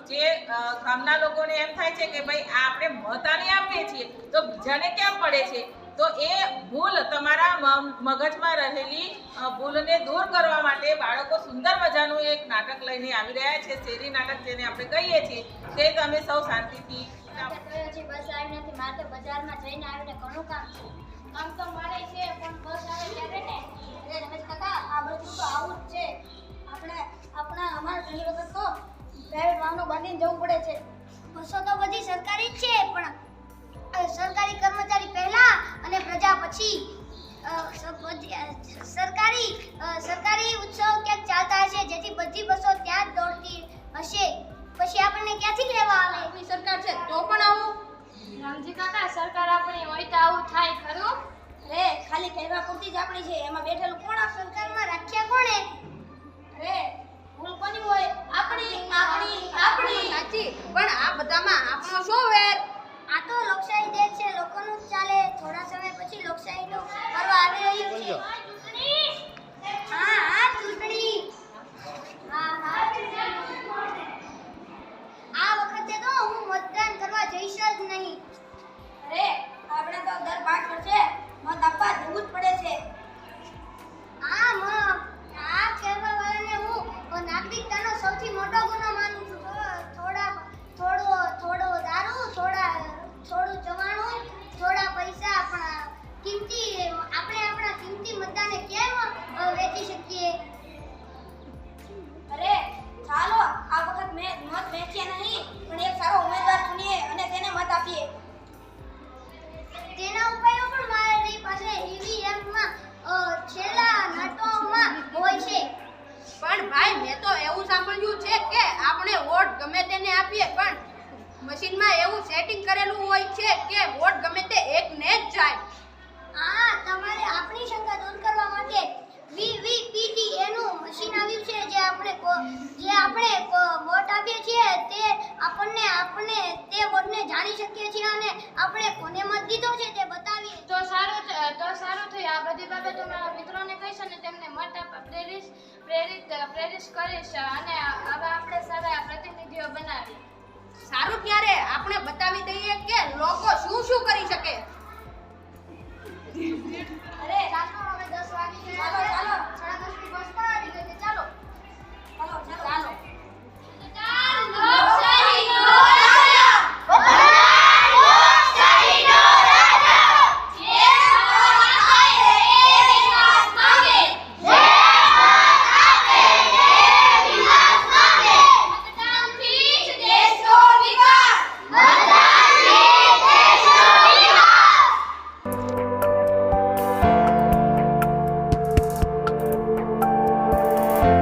જે ગામના લોકોને એમ થાય છે કે ભાઈ આ આપણે મત આને આપીએ છીએ તો બીજાને કેમ પડે છે, તો એ ભૂલ તમારા મગજમાં રહેલી ભૂલને દૂર કરવા માટે બાળકો સુંદર મજાનું એક નાટક લઈને આવી રહ્યા છે, શેરી નાટક જેને આપણે કહીએ છીએ, તે તમે સૌ શાંતિથી બસ આવી નથી. મારે તો બજારમાં જઈને આવીને ઘણું કામ છે. કામ તો મારે છે પણ બસ આવે ત્યારે ને રમેશ કાકા આ બધું તો આવું જ છે. અમારે ઘણી વખત તો પ્રાઇવેટ વાહનો બાંધીને જવું પડે છે. બસો તો બધી સરકારી જ છે પણ સરકારી કર્મચારી પહેલા અને પ્રજા પછી. સરકારી ઉત્સવ ક્યાંક ચાલતા હશે જેથી બધી બસો ત્યાં જ દોડતી હશે. પછી આપણને ક્યાંથી લેવા આવે? આપણી સરકાર છે તો પણ આવું. રામજી કાકા, સરકાર આપણી હોય તો આવું થાય ખરું? રે ખાલી કહેવા પૂરતી જ આપણી છે, એમાં બેઠેલું કોણ? આ સરકારમાં રાખ્યા કોણે? રે ભૂલ કોની હોય? આપણી સાચી, પણ આ બધામાં આપણો શું વેર? આ તો લોકશાહી દેશ છે, લોકોનું જ ચાલે. થોડા સમય પછી લોકશાહીનું પર્વ આવી રહ્યું છે. હા ચૂંટણી. આ વખતે તો હું મતદાન કરવા જઈશ જ નહીં. અરે આપણે તો દર 5 વર્ષે મત આપવા જવું જ પડે છે. આ કહેવા વાળાને હું નાગરિકતાનો સૌથી મોટો ગુનો માનું છું. થોડો દારૂ, થોડું જવાનું, થોડા પૈસા, આપણે આપણા કિંમતી મતદાનને કેમ વેચી શકીએ? અરે ચાલો આ વખત મત વેચીએ નહીં પણ એક સારો ઉમેદવાર ચૂનીએ અને તેને મત આપીએ. તેના ઉપાયો પણ મારી પાસે ઈવીએમમાં છેલ્લા નાટોમાં હોય છે. પણ ભાઈ, મેં તો એવું સાંભળ્યું છે કે આપણે વોટ ગમે તેને આપીએ પણ મશીનમાં એવું સેટિંગ કરેલું હોય છે કે વોટ ગમે તે એકને જ જાય. તમારે આપણી શંકા દૂર કરવા માટે વીવીપીટી એનું મશીન આવ્યું છે જે આપણે વોટ આપીએ છીએ તે આપણે તે વોટને જાણી શકીએ છીએ અને આપણે કોને મત દીધો છે તે બતાવીએ. તો સારું થયું. આ બધી બાબતો મારા મિત્રોને કહીશ અને તેમને મત આપવા પ્રેરિત કરીશ અને હવે આપણે સારા પ્રતિનિધિઓ બનાવીએ. સારું, ત્યારે આપણે બતાવી દઈએ કે લોકો શું કરી શકે.